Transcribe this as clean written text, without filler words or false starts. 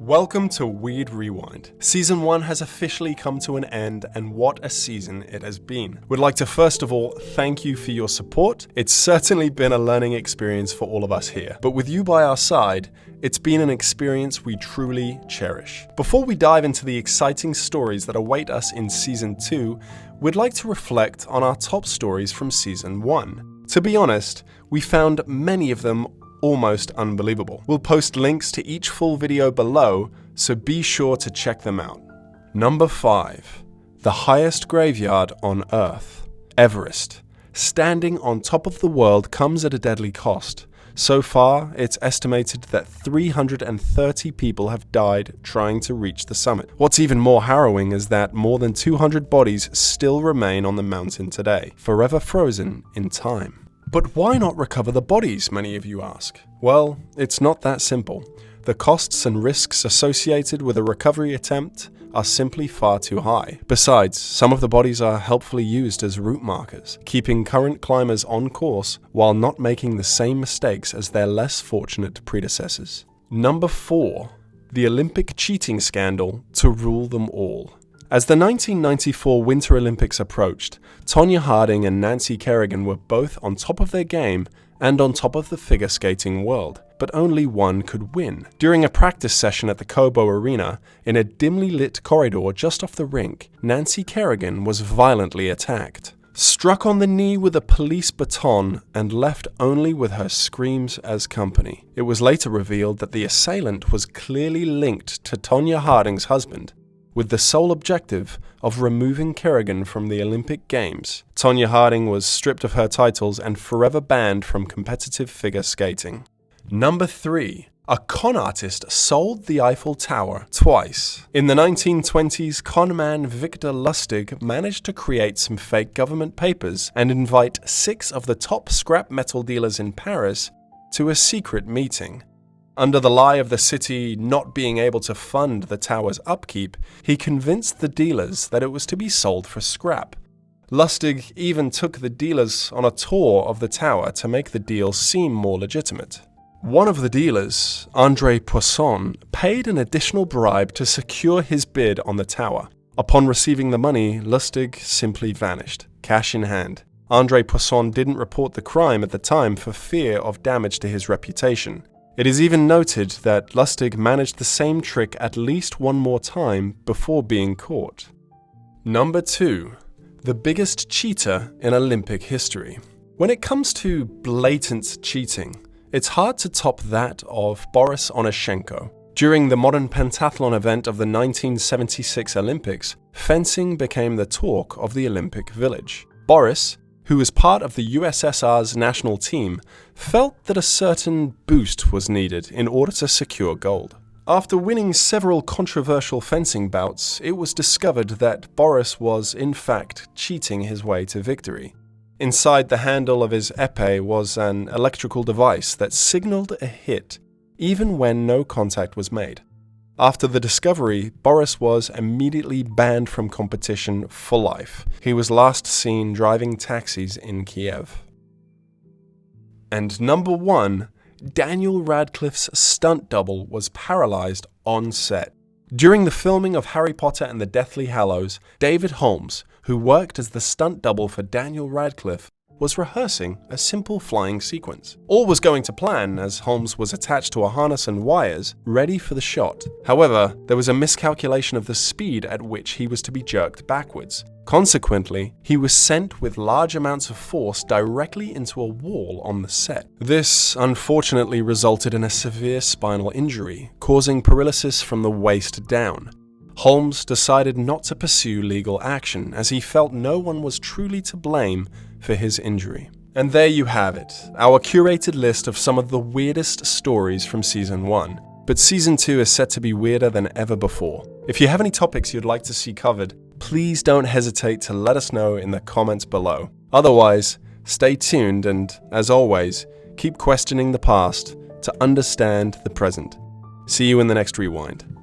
Welcome to Weird Rewind. Season 1 has officially come to an end, and what a season it has been. We'd like to first of all thank you for your support. It's certainly been a learning experience for all of us here, but with you by our side, it's been an experience we truly cherish. Before we dive into the exciting stories that await us in Season 2, we'd like to reflect on our top stories from Season 1. To be honest, we found many of them almost unbelievable. We'll post links to each full video below, so be sure to check them out. Number 5. The highest graveyard on Earth. Everest. Standing on top of the world comes at a deadly cost. So far, it's estimated that 330 people have died trying to reach the summit. What's even more harrowing is that more than 200 bodies still remain on the mountain today, forever frozen in time. But why not recover the bodies, many of you ask? Well, it's not that simple. The costs and risks associated with a recovery attempt are simply far too high. Besides, some of the bodies are helpfully used as route markers, keeping current climbers on course while not making the same mistakes as their less fortunate predecessors. Number 4. The Olympic cheating scandal to rule them all. As the 1994 Winter Olympics approached, Tonya Harding and Nancy Kerrigan were both on top of their game and on top of the figure skating world, but only one could win. During a practice session at the Cobo Arena, in a dimly lit corridor just off the rink, Nancy Kerrigan was violently attacked. Struck on the knee with a police baton and left only with her screams as company. It was later revealed that the assailant was clearly linked to Tonya Harding's husband, with the sole objective of removing Kerrigan from the Olympic Games. Tonya Harding was stripped of her titles and forever banned from competitive figure skating. Number 3. A con artist sold the Eiffel Tower twice. In the 1920s, conman Victor Lustig managed to create some fake government papers and invite 6 of the top scrap metal dealers in Paris to a secret meeting. Under the lie of the city not being able to fund the tower's upkeep, he convinced the dealers that it was to be sold for scrap. Lustig even took the dealers on a tour of the tower to make the deal seem more legitimate. One of the dealers, André Poisson, paid an additional bribe to secure his bid on the tower. Upon receiving the money, Lustig simply vanished, cash in hand. André Poisson didn't report the crime at the time for fear of damage to his reputation. It is even noted that Lustig managed the same trick at least one more time before being caught. Number 2. The biggest cheater in Olympic history. When it comes to blatant cheating, it's hard to top that of Boris Onyshenko. During the modern pentathlon event of the 1976 Olympics, fencing became the talk of the Olympic Village. Boris, who was part of the USSR's national team, felt that a certain boost was needed in order to secure gold. After winning several controversial fencing bouts, it was discovered that Boris was, in fact, cheating his way to victory. Inside the handle of his épée was an electrical device that signaled a hit, even when no contact was made. After the discovery, Boris was immediately banned from competition for life. He was last seen driving taxis in Kiev. And number 1, Daniel Radcliffe's stunt double was paralyzed on set. During the filming of Harry Potter and the Deathly Hallows, David Holmes, who worked as the stunt double for Daniel Radcliffe, was rehearsing a simple flying sequence. All was going to plan as Holmes was attached to a harness and wires, ready for the shot. However, there was a miscalculation of the speed at which he was to be jerked backwards. Consequently, he was sent with large amounts of force directly into a wall on the set. This unfortunately resulted in a severe spinal injury, causing paralysis from the waist down. Holmes decided not to pursue legal action as he felt no one was truly to blame for his injury. And there you have it, our curated list of some of the weirdest stories from Season 1. But Season 2 is set to be weirder than ever before. If you have any topics you'd like to see covered, please don't hesitate to let us know in the comments below. Otherwise, stay tuned and, as always, keep questioning the past to understand the present. See you in the next Rewind.